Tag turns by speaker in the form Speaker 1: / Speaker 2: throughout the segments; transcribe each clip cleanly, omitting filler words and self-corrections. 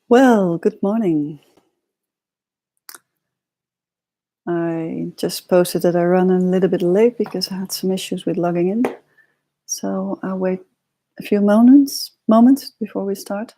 Speaker 1: Well, good morning. I just posted that I run a little bit late because I had some issues with logging in. So I'll wait a few moments before we start.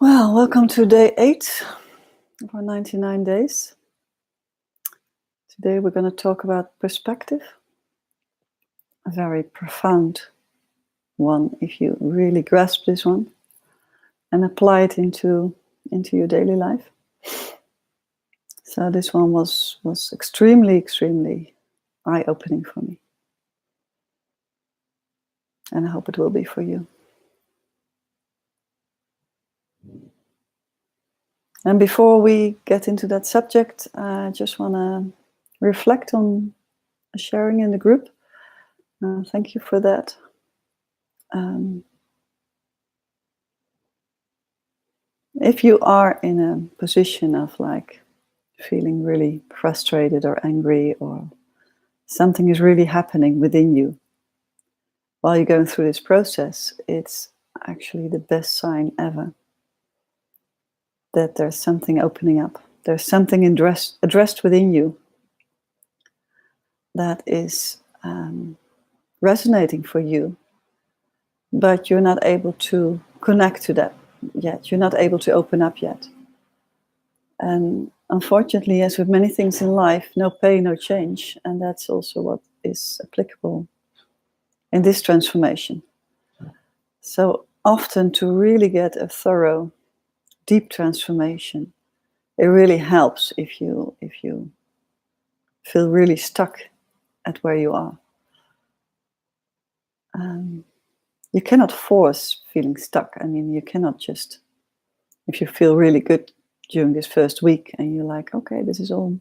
Speaker 1: Well, welcome to day 8 of our 99 days. Today we're going to talk about perspective. A very profound one if you really grasp this one and apply it into your daily life. So this one was extremely eye-opening for me. And I hope it will be for you. And before we get into that subject, I just want to reflect on sharing in the group. Thank you for that. If you are in a position of like feeling really frustrated or angry, or something is really happening within you while you're going through this process, it's actually the best sign ever that there's something opening up. There's something addressed within you that is resonating for you, but you're not able to connect to that yet. You're not able to open up yet. And unfortunately, as with many things in life, no pain, no change. And that's also what is applicable in this transformation. So often, to really get a thorough, deep transformation, it really helps if you feel really stuck at where you are. You cannot force feeling stuck. I mean, you cannot just, if you feel really good during this first week and you're like, okay, this is all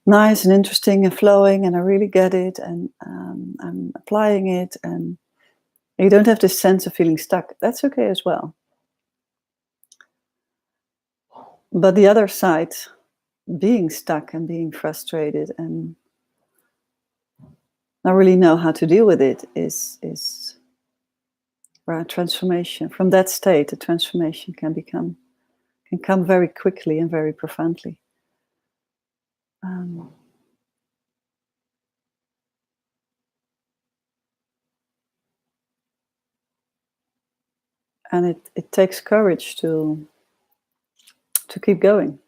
Speaker 1: nice and interesting and flowing and I really get it and I'm applying it, and you don't have this sense of feeling stuck, that's okay as well. But the other side, being stuck and being frustrated and not really know how to deal with it, is where a transformation from that state, a transformation can come very quickly and very profoundly. And it takes courage to keep going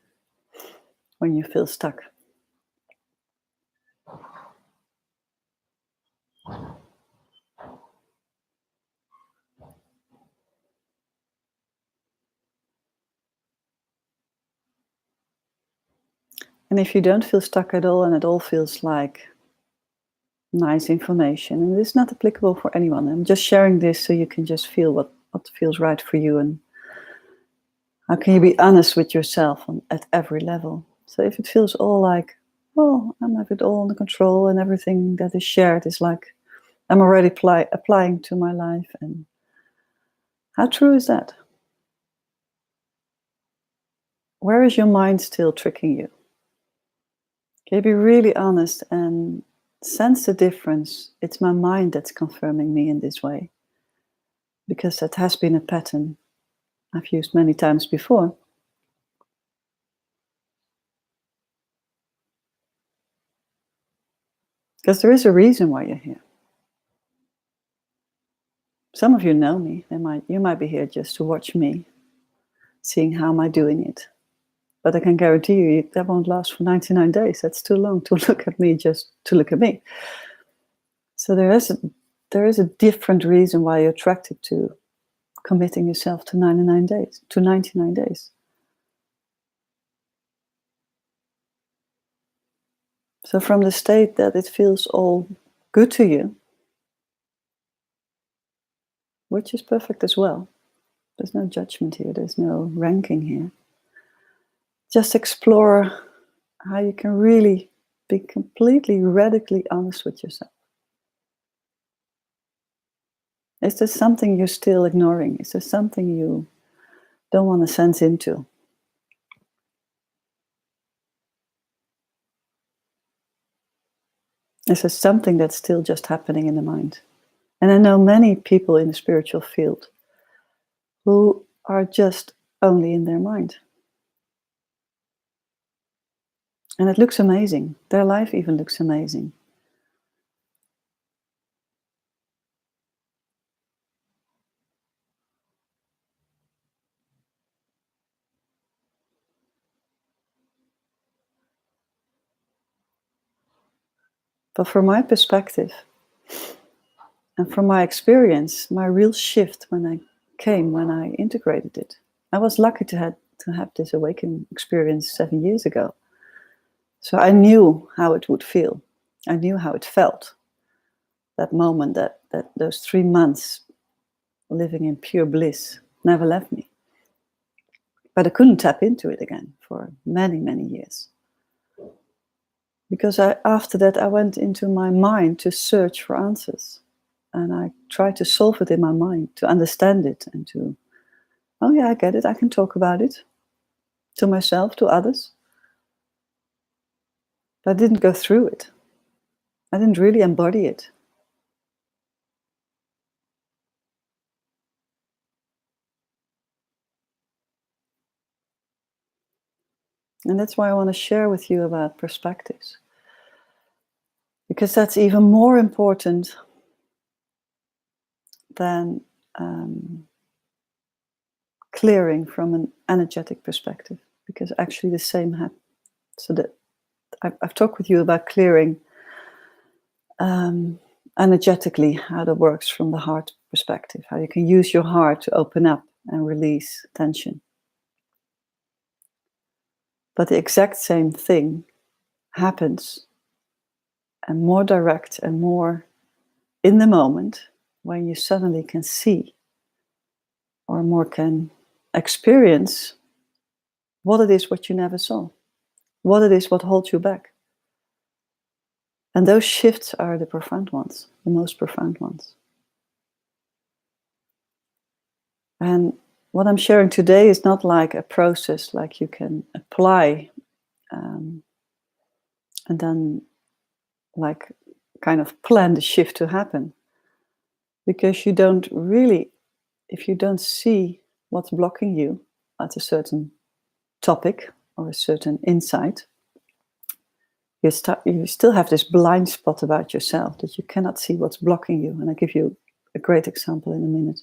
Speaker 1: when you feel stuck. And if you don't feel stuck at all and it all feels like nice information, and it's not applicable for anyone, I'm just sharing this so you can just feel what feels right for you, and how can you be honest with yourself at every level. So if it feels all like, well, I have it all under control and everything that is shared is like I'm already applying to my life, and how true is that? Where is your mind still tricking you? Can you be really honest and sense the difference? It's my mind that's confirming me in this way, because that has been a pattern I've used many times before. Because there is a reason why you're here. Some of you know me. You might be here just to watch me, seeing how am I doing it. But I can guarantee you that won't last for 99 days. That's too long to look at me just to look at me. So there is a different reason why you're attracted to committing yourself to 99 days, to 99 days. So from the state that it feels all good to you, which is perfect as well. There's no judgment here, there's no ranking here. Just explore how you can really be completely, radically honest with yourself. Is there something you're still ignoring? Is there something you don't want to sense into? Is there something that's still just happening in the mind? And I know many people in the spiritual field who are just only in their mind. And it looks amazing. Their life even looks amazing. But from my perspective, and from my experience, my real shift when I integrated it. I was lucky to have this awakening experience 7 years ago. So I knew how it would feel. I knew how it felt. That moment, that those 3 months living in pure bliss never left me. But I couldn't tap into it again for many, many years. Because after that, I went into my mind to search for answers. And I tried to solve it in my mind, to understand it and to, oh yeah, I get it. I can talk about it to myself, to others. But I didn't go through it. I didn't really embody it. And that's why I want to share with you about perspectives. Because that's even more important than clearing from an energetic perspective. Because actually the same happens. So that I've talked with you about clearing energetically, how that works from the heart perspective, how you can use your heart to open up and release tension. But the exact same thing happens, and more direct and more in the moment, when you suddenly can see or more can experience what it is what you never saw, what it is what holds you back. And those shifts are the profound ones, the most profound ones. And what I'm sharing today is not like a process like you can apply and then like kind of plan the shift to happen. Because you don't really, if you don't see what's blocking you at a certain topic or a certain insight, you still have this blind spot about yourself that you cannot see what's blocking you. And I'll give you a great example in a minute.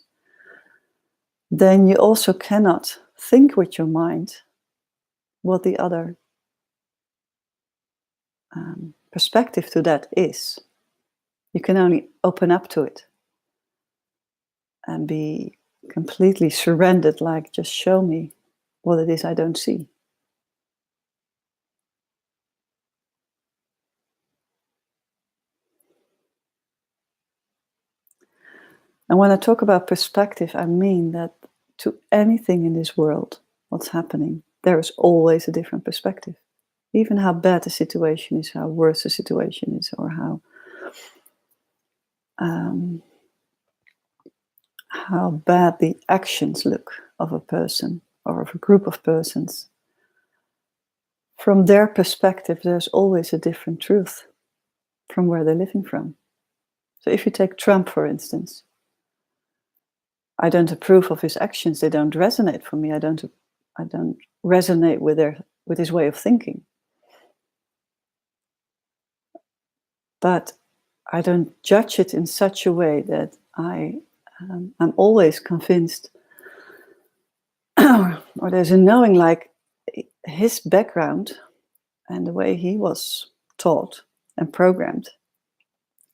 Speaker 1: Then you also cannot think with your mind what the other perspective to that is. You can only open up to it and be completely surrendered, like, just show me what it is I don't see. And when I talk about perspective, I mean that to anything in this world, what's happening, there is always a different perspective. Even how bad the situation is, how worse the situation is, or how bad the actions look of a person or of a group of persons. From their perspective, there's always a different truth from where they're living from. So if you take Trump, for instance, I don't approve of his actions. They don't resonate for me. I don't resonate with his way of thinking. But I don't judge it in such a way that I'm always convinced, or there's a knowing, like his background and the way he was taught and programmed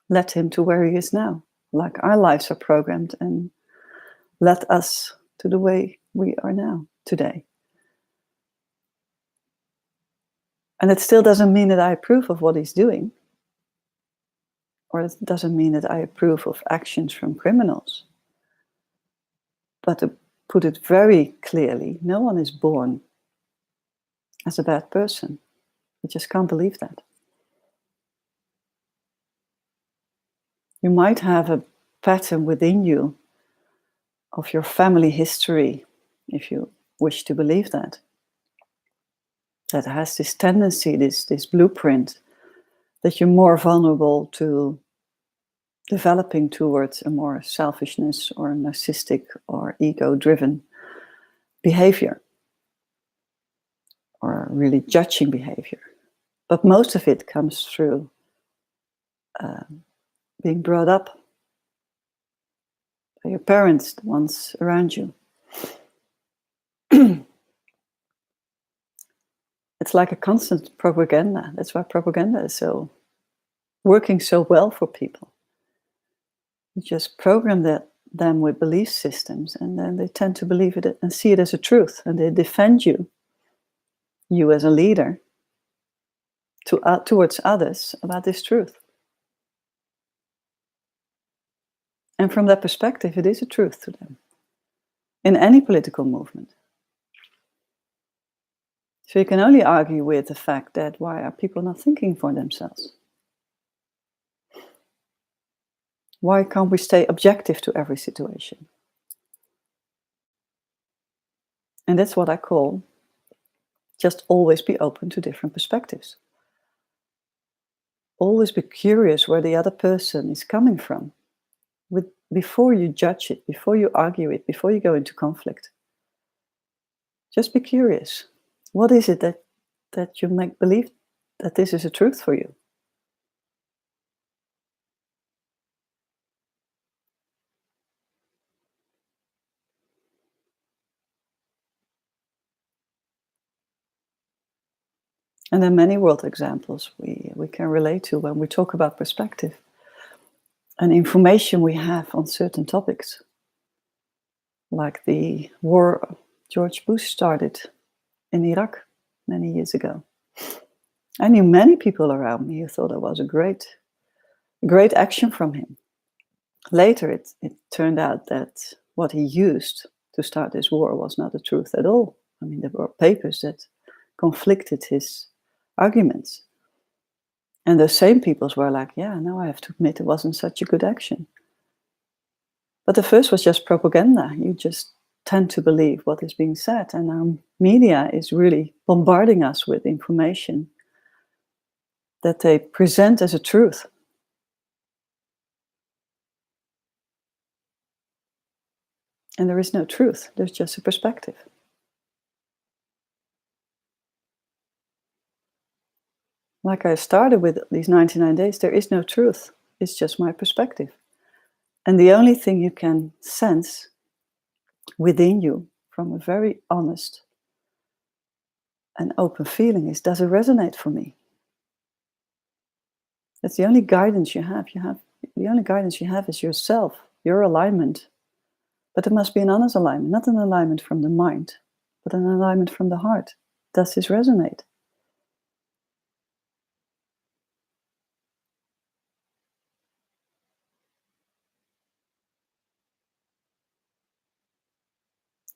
Speaker 1: led him to where he is now. Like our lives are programmed and led us to the way we are now today. And it still doesn't mean that I approve of what he's doing, or it doesn't mean that I approve of actions from criminals. But to put it very clearly, no one is born as a bad person. You just can't believe that. You might have a pattern within you of your family history, if you wish to believe that has this tendency, this blueprint, that you're more vulnerable to developing towards a more selfishness or narcissistic or ego-driven behavior, or really judging behavior. But most of it comes through being brought up by your parents, the ones around you. It's like a constant propaganda. That's why propaganda is so working so well for people. You just program them with belief systems, and then they tend to believe it and see it as a truth, and they defend you as a leader, towards others about this truth. And from that perspective, it is a truth to them in any political movement. So you can only argue with the fact that why are people not thinking for themselves? Why can't we stay objective to every situation? And that's what I call just always be open to different perspectives. Always be curious where the other person is coming from before you judge it, before you argue it, before you go into conflict. Just be curious. What is it that you make believe that this is a truth for you? And there are many world examples we can relate to when we talk about perspective and information we have on certain topics. Like the war George Bush started in Iraq many years ago. I knew many people around me who thought it was a great action from him. Later, it turned out that what he used to start this war was not the truth at all. I mean, there were papers that conflicted his arguments. And those same peoples were like, yeah, now I have to admit it wasn't such a good action. But the first was just propaganda. You just tend to believe what is being said. And our media is really bombarding us with information that they present as a truth. And there is no truth. There's just a perspective. Like I started with these 99 days, there is no truth. It's just my perspective. And the only thing you can sense within you from a very honest and open feeling is, does it resonate for me? That's the only guidance you have. The only guidance you have is yourself, your alignment. But it must be an honest alignment, not an alignment from the mind, but an alignment from the heart. Does this resonate?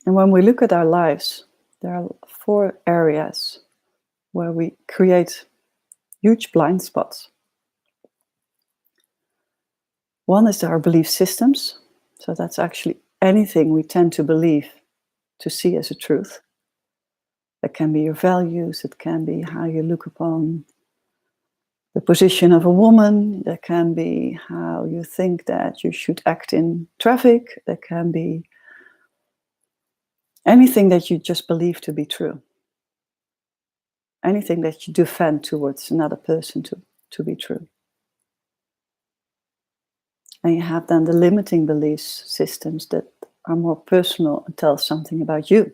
Speaker 1: And when we look at our lives, there are 4 areas where we create huge blind spots. One is our belief systems. So that's actually anything we tend to believe, to see as a truth. It can be your values, it can be how you look upon the position of a woman, that can be how you think that you should act in traffic, that can be anything that you just believe to be true. Anything that you defend towards another person to be true. And you have then the limiting belief systems that are more personal and tell something about you.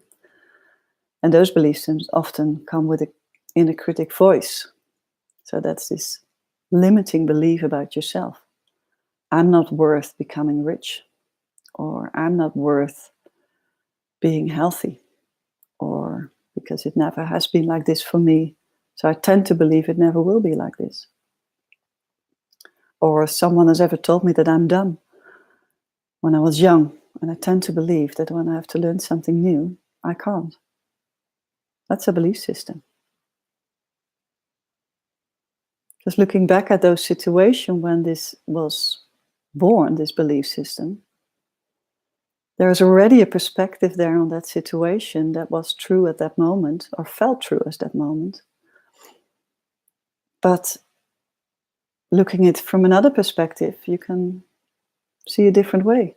Speaker 1: And those belief systems often come with an inner critic voice. So that's this limiting belief about yourself. I'm not worth becoming rich, or I'm not worth being healthy, or because it never has been like this for me, So I tend to believe it never will be like this. Or someone has ever told me that I'm dumb when I was young. And I tend to believe that when I have to learn something new, I can't. That's a belief system. Just looking back at those situations when this was born, this belief system, there is already a perspective there on that situation that was true at that moment, or felt true at that moment. But looking at it from another perspective, you can see a different way.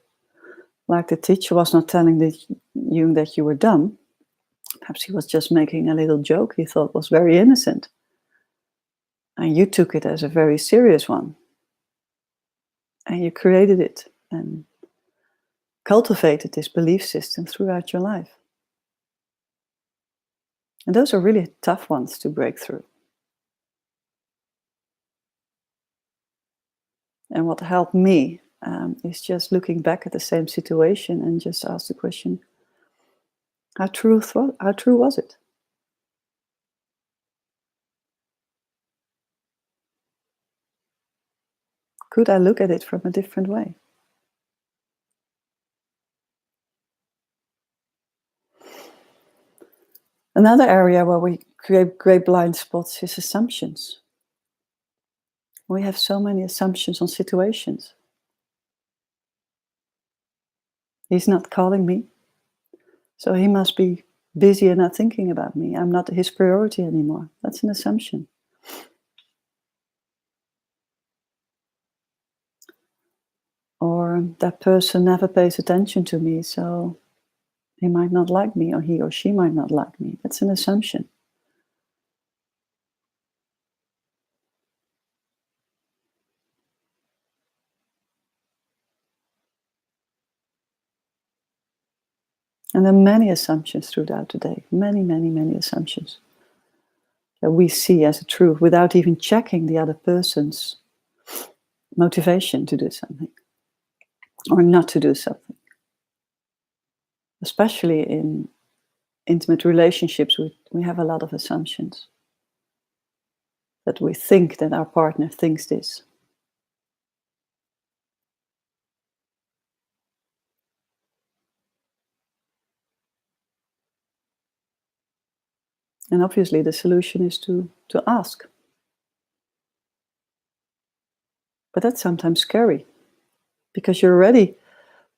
Speaker 1: Like the teacher was not telling you that you were dumb. Perhaps he was just making a little joke he thought was very innocent. And you took it as a very serious one. And you created it and cultivated this belief system throughout your life. And those are really tough ones to break through. And what helped me is just looking back at the same situation and just ask the question, how true was it? Could I look at it from a different way? Another area where we create great blind spots is assumptions. We have so many assumptions on situations. He's not calling me, so he must be busy and not thinking about me. I'm not his priority anymore. That's an assumption. Or that person never pays attention to me, so he might not like me, or he or she might not like me. That's an assumption. And there are many assumptions throughout the day. Many, many, many assumptions that we see as a truth without even checking the other person's motivation to do something or not to do something. Especially in intimate relationships, we have a lot of assumptions. That we think that our partner thinks this. And obviously the solution is to ask. But that's sometimes scary, because you're already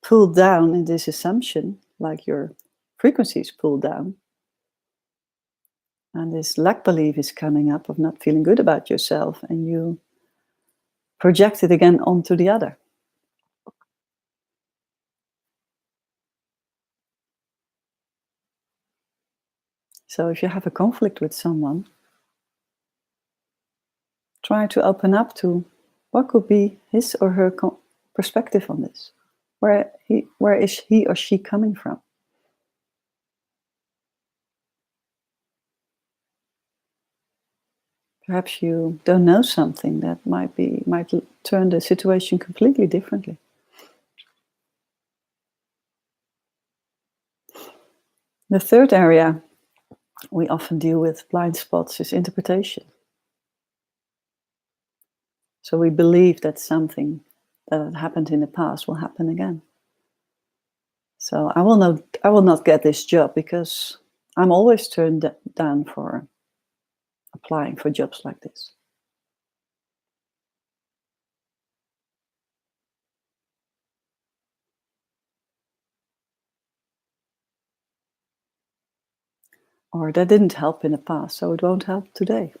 Speaker 1: pulled down in this assumption, like your frequency is pulled down. And this lack belief is coming up of not feeling good about yourself, and you project it again onto the other. So if you have a conflict with someone, try to open up to what could be his or her perspective on this. Where is he or she coming from? Perhaps you don't know something that might turn the situation completely differently. The third area we often deal with blind spots is interpretation. So we believe that something that had happened in the past will happen again. So I will not get this job because I'm always turned down for applying for jobs like this. Or that didn't help in the past, so it won't help today.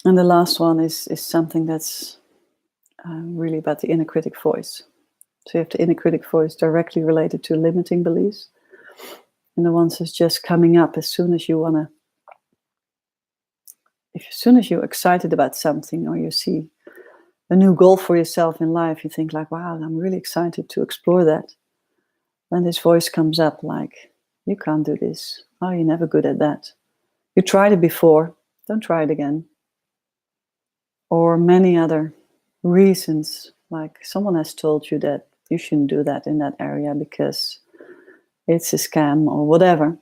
Speaker 1: And the last one is something that's really about the inner critic voice. So you have the inner critic voice directly related to limiting beliefs. And the ones that's just coming up as soon as you're excited about something, or you see a new goal for yourself in life, you think like, wow, I'm really excited to explore that. Then this voice comes up like, you can't do this. Oh, you're never good at that. You tried it before. Don't try it again. or many other reasons, like someone has told you that you shouldn't do that in that area because it's a scam or whatever.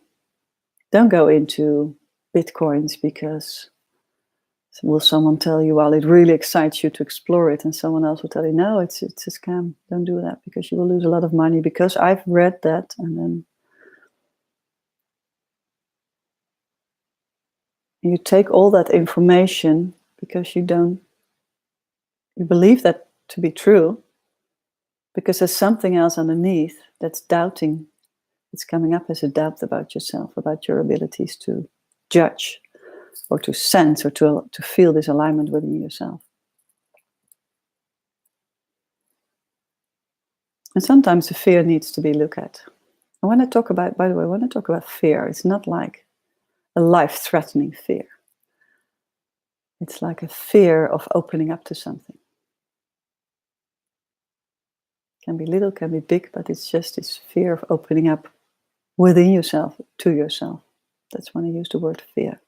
Speaker 1: Don't go into Bitcoins because will someone tell you, well, it really excites you to explore it, and someone else will tell you, no, it's a scam. Don't do that because you will lose a lot of money. Because I've read that, and then you take all that information because you believe that to be true, because there's something else underneath that's doubting. It's coming up as a doubt about yourself, about your abilities to judge or to sense or to feel this alignment within yourself. And sometimes the fear needs to be looked at. And when I talk about, by the way, when I talk about fear, it's not like a life-threatening fear. It's like a fear of opening up to something. Can be little, can be big, but it's just this fear of opening up within yourself, to yourself. That's when I use the word fear.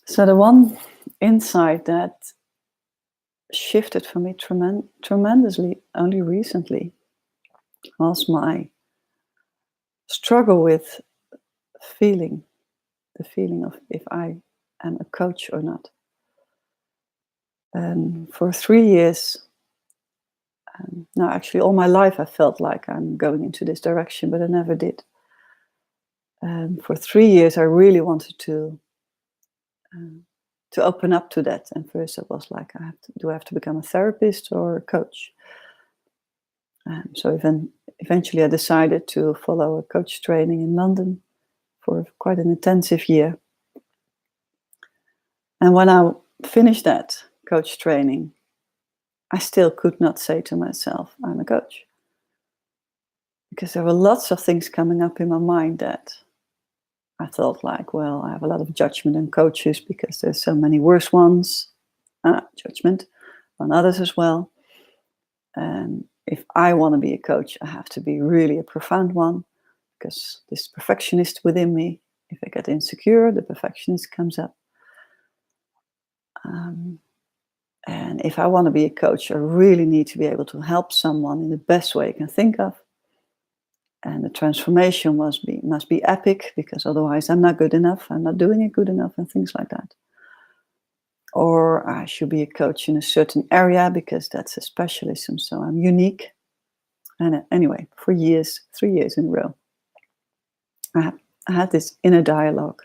Speaker 1: So the one insight that shifted for me tremendously only recently was my struggle with the feeling of if I am a coach or not. And for 3 years, no, actually all my life I felt like I'm going into this direction, but I never did. And for 3 years I really wanted to open up to that. And first it was like, do I have to become a therapist or a coach? So eventually I decided to follow a coach training in London for quite an intensive year. And when I finished that coach training, I still could not say to myself, I'm a coach. Because there were lots of things coming up in my mind that I thought like, well, I have a lot of judgment on coaches because there's so many worse ones. Judgment on others as well. And if I want to be a coach, I have to be really a profound one, because this perfectionist within me, if I get insecure, the perfectionist comes up. And if I want to be a coach, I really need to be able to help someone in the best way I can think of. And the transformation must be epic, because otherwise I'm not good enough, I'm not doing it good enough, and things like that. Or I should be a coach in a certain area because that's a specialism, so I'm unique. And anyway, for years, 3 years in a row, I had this inner dialogue.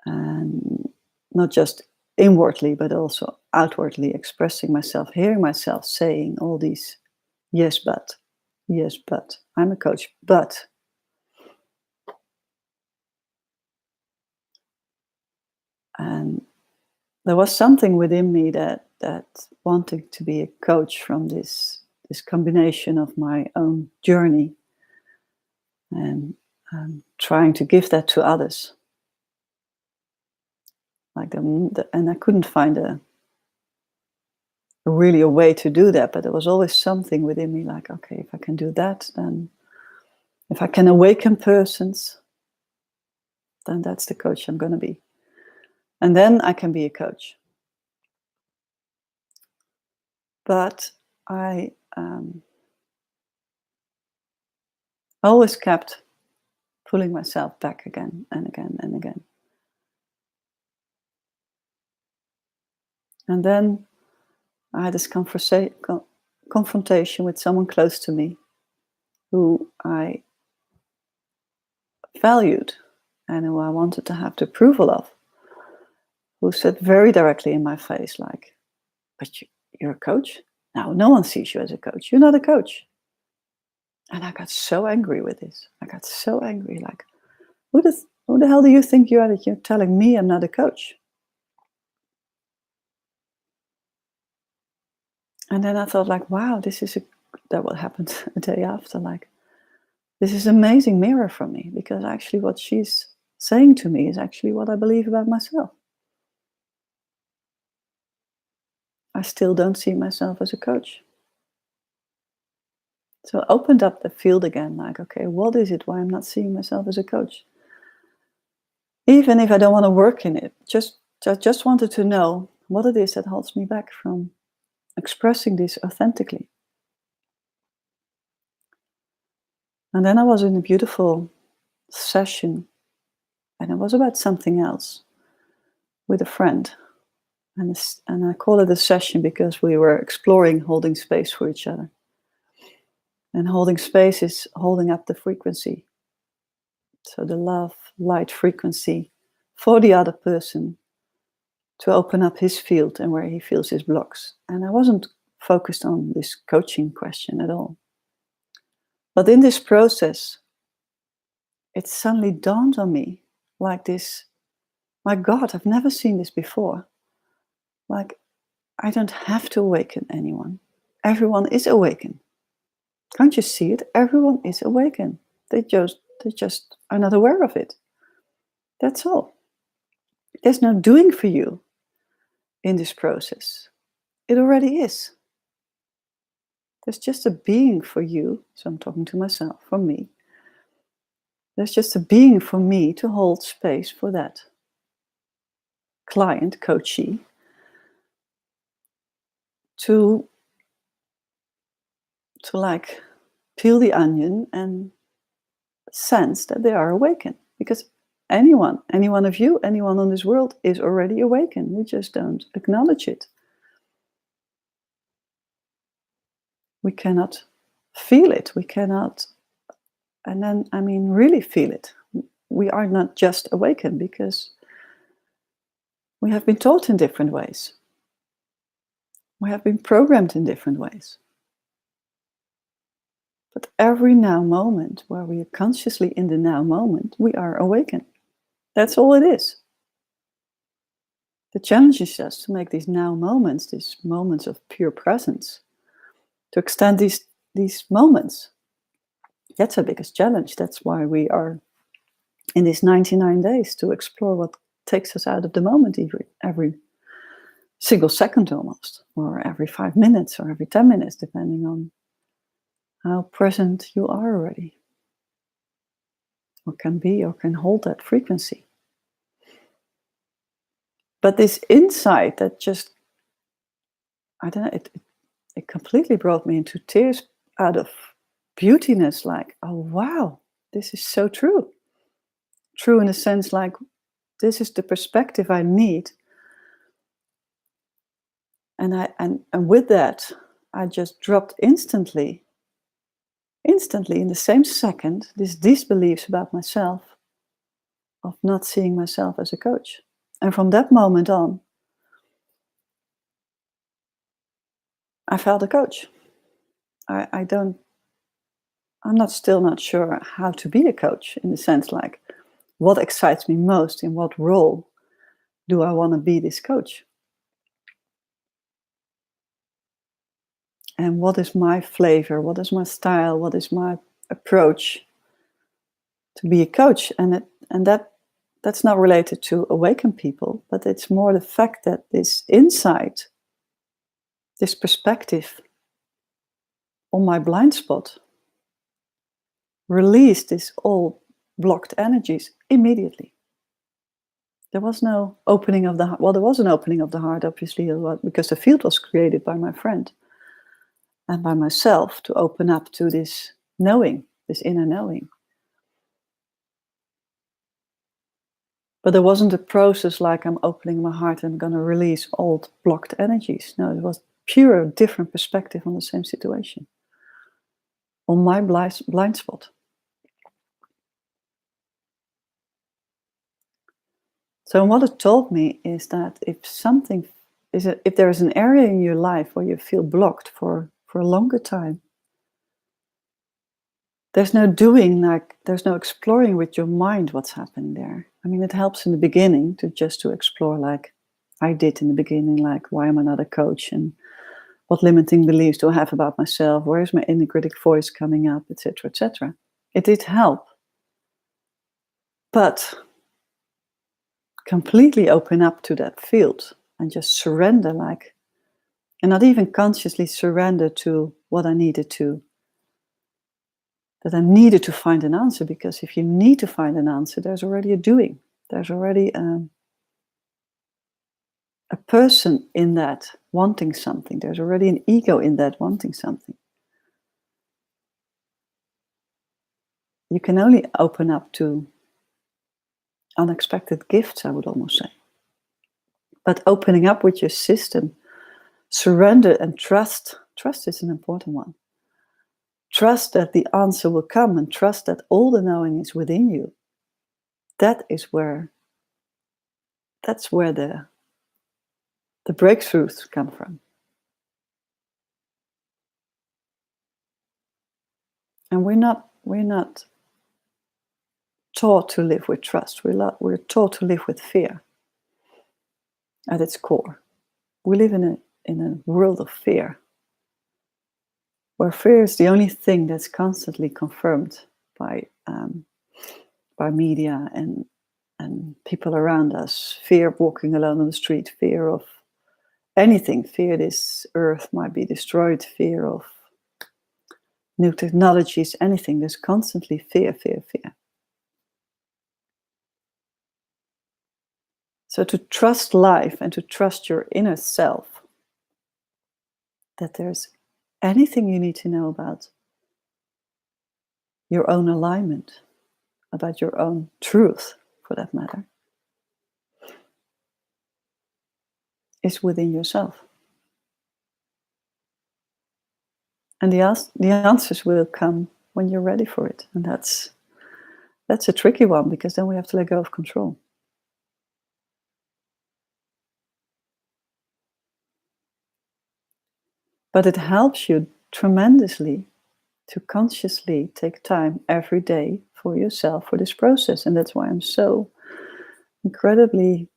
Speaker 1: And not just inwardly, but also outwardly expressing myself, hearing myself saying all these, yes, but, I'm a coach, but. And there was something within me that wanted to be a coach from this combination of my own journey and trying to give that to others. Like and I couldn't find really a way to do that, but there was always something within me like, okay, if I can do that, then if I can awaken persons, then that's the coach I'm going to be. And then I can be a coach. But I always kept pulling myself back again and again and again. And then I had this confrontation with someone close to me who I valued and who I wanted to have the approval of, who said very directly in my face, like, but you're a coach? No one sees you as a coach. You're not a coach. And I got so angry with this. I got so angry, like, who the hell do you think you are that you're telling me I'm not a coach? And then I thought, like, wow, that what happened a day after, like, this is an amazing mirror for me, because actually what she's saying to me is actually what I believe about myself. I still don't see myself as a coach. So I opened up the field again, like, okay, what is it why I'm not seeing myself as a coach? Even if I don't want to work in it, I just wanted to know what it is that holds me back from expressing this authentically. And then I was in a beautiful session, and it was about something else with a friend. And I call it a session because we were exploring holding space for each other. And holding space is holding up the frequency. So the love, light frequency for the other person to open up his field and where he feels his blocks. And I wasn't focused on this coaching question at all. But in this process, it suddenly dawned on me like this, my God, I've never seen this before. Like, I don't have to awaken anyone. Everyone is awakened. Can't you see it? Everyone is awakened. They just are not aware of it. That's all. There's no doing for you in this process. It already is. There's just a being for you. So I'm talking to myself, for me. There's just a being for me to hold space for that client, coachee, to like peel the onion and sense that they are awakened. Because any one of you, anyone on this world is already awakened. We just don't acknowledge it. We cannot feel it. We cannot, and then, really feel it. We are not just awakened because we have been taught in different ways. We have been programmed in different ways. But every now moment where we are consciously in the now moment, we are awakened. That's all it is. The challenge is just to make these now moments, these moments of pure presence, to extend these moments. That's the biggest challenge. That's why we are in these 99 days, to explore what takes us out of the moment every single second almost, or every 5 minutes, or every 10 minutes, depending on how present you are already, or can be, or can hold that frequency. But this insight that just, I don't know, it completely brought me into tears out of beautiness, like, oh wow, this is so true. True in a sense, like, this is the perspective I need. And with that, I just dropped instantly in the same second, these beliefs about myself, of not seeing myself as a coach. And from that moment on, I felt a coach. I'm still not sure how to be a coach, in the sense like, what excites me most, in what role do I want to be this coach? And what is my flavor? What is my style? What is my approach to be a coach? And that's not related to awaken people, but it's more the fact that this insight, this perspective on my blind spot, released these old blocked energies immediately. There was no opening of the heart. Well, there was an opening of the heart, obviously, because the field was created by my friend and by myself to open up to this knowing, this inner knowing. But there wasn't a process like, I'm opening my heart and going to release old blocked energies. No, it was pure different perspective on the same situation, on my blind spot. So what it told me is that if there is an area in your life where you feel blocked for a longer time, there's no doing, like, there's no exploring with your mind what's happening there. It helps in the beginning to explore, like I did in the beginning, like, why am I not a coach, and what limiting beliefs do I have about myself? Where is my inner critic voice coming up, etc., etc. It did help, but completely open up to that field and just surrender, like, And not even consciously surrender to what I needed to, that I needed to find an answer, because if you need to find an answer, there's already a doing. There's already a person in that wanting something. There's already an ego in that wanting something. You can only open up to unexpected gifts, I would almost say. But opening up with your system, surrender and trust. Trust is an important one. Trust that the answer will come, and trust that all the knowing is within you. That's where the breakthroughs come from. And we're not taught to live with trust. We're taught to live with fear at its core. We live in a world of fear, where fear is the only thing that's constantly confirmed by media and people around us. Fear of walking alone on the street, fear of anything, fear this earth might be destroyed, fear of new technologies, anything. There's constantly fear, fear, fear. So to trust life and to trust your inner self, that there's anything you need to know about your own alignment, about your own truth, for that matter, is within yourself. And the answers will come when you're ready for it. And that's a tricky one, because then we have to let go of control. But it helps you tremendously to consciously take time every day for yourself for this process. And that's why I'm so incredibly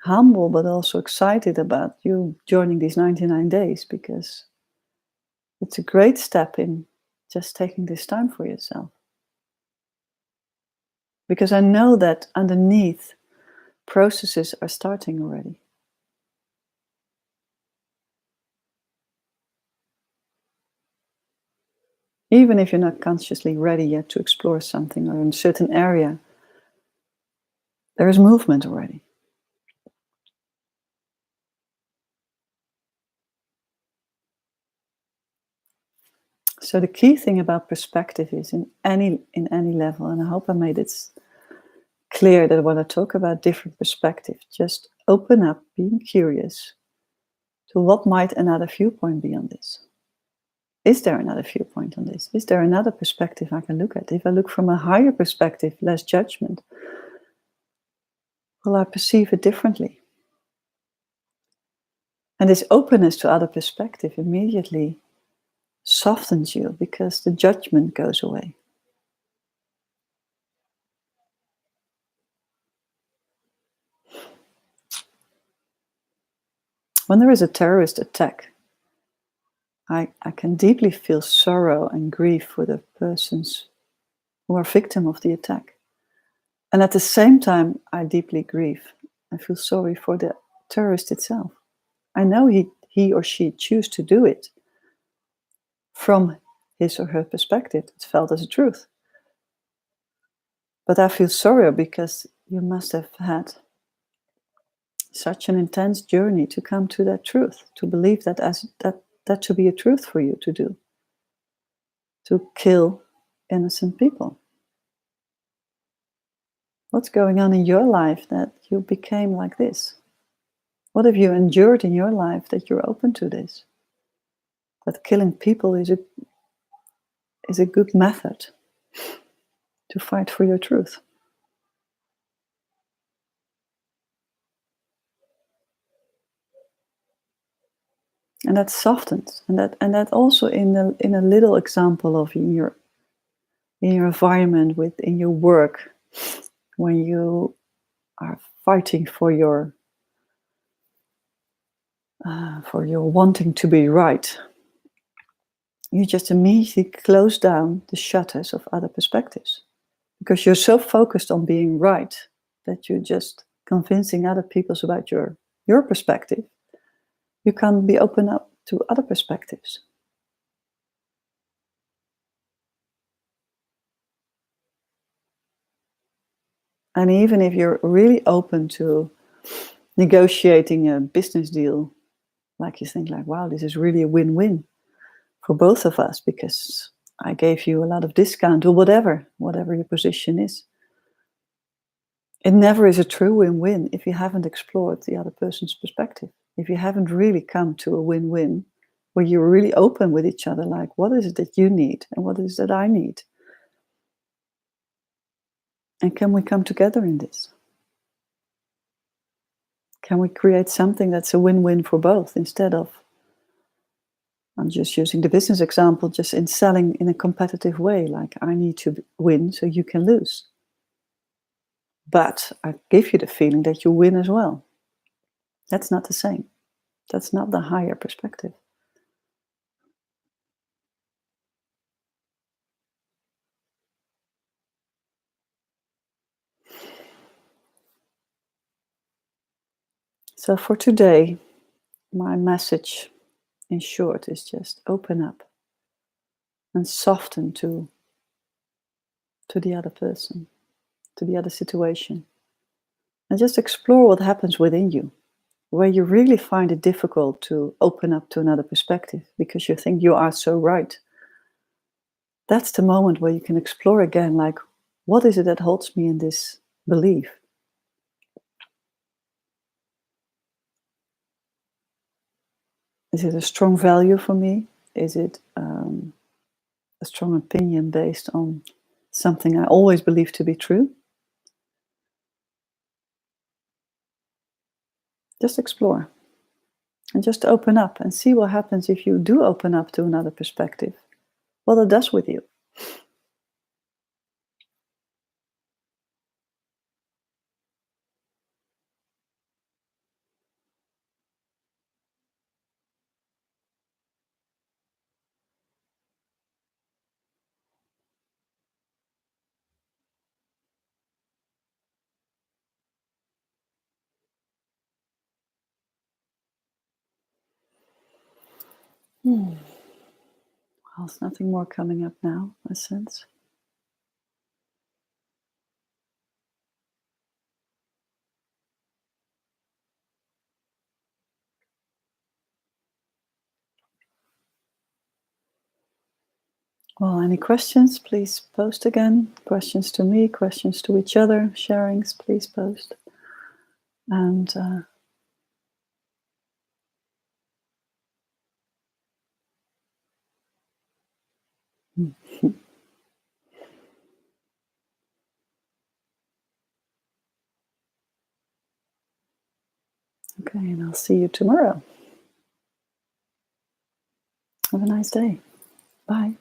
Speaker 1: humble, but also excited about you joining these 99 days, because it's a great step in just taking this time for yourself. Because I know that underneath, processes are starting already. Even if you're not consciously ready yet to explore something or in a certain area, there is movement already. So the key thing about perspective is in any level, and I hope I made it clear that when I talk about different perspectives, just open up, being curious to what might another viewpoint be on this. Is there another viewpoint on this? Is there another perspective I can look at? If I look from a higher perspective, less judgment, will I perceive it differently? And this openness to other perspective immediately softens you, because the judgment goes away. When there is a terrorist attack, I can deeply feel sorrow and grief for the persons who are victim of the attack. And at the same time, I deeply grieve. I feel sorry for the terrorist itself. I know he or she choose to do it from his or her perspective. It's felt as a truth. But I feel sorry because you must have had such an intense journey to come to that truth, to believe that that should be a truth for you to do, to kill innocent people. What's going on in your life that you became like this? What have you endured in your life that you're open to this? That killing people is a good method to fight for your truth. And that softens, and that also in a little example of in your environment, in your work, when you are fighting for your wanting to be right, you just immediately close down the shutters of other perspectives, because you're so focused on being right that you're just convincing other people about your perspective, you can't be open up to other perspectives. And even if you're really open to negotiating a business deal, like you think like, wow, this is really a win-win for both of us because I gave you a lot of discount or whatever your position is. It never is a true win-win if you haven't explored the other person's perspective. If you haven't really come to a win-win where you're really open with each other, like, what is it that you need and what is it that I need? And can we come together in this? Can we create something that's a win-win for both instead of, I'm just using the business example, just in selling in a competitive way, like I need to win so you can lose. But I give you the feeling that you win as well. That's not the same. That's not the higher perspective. So for today, my message in short is just open up and soften to the other person, to the other situation. And just explore what happens within you, where you really find it difficult to open up to another perspective because you think you are so right. That's the moment where you can explore again, like, what is it that holds me in this belief? Is it a strong value for me? Is it a strong opinion based on something I always believed to be true? Just explore and just open up and see what happens if you do open up to another perspective, what it does with you. Well, there's nothing more coming up now, I sense. Well, any questions, please post again. Questions to me, questions to each other, sharings, please post. And okay, and I'll see you tomorrow. Have a nice day. Bye.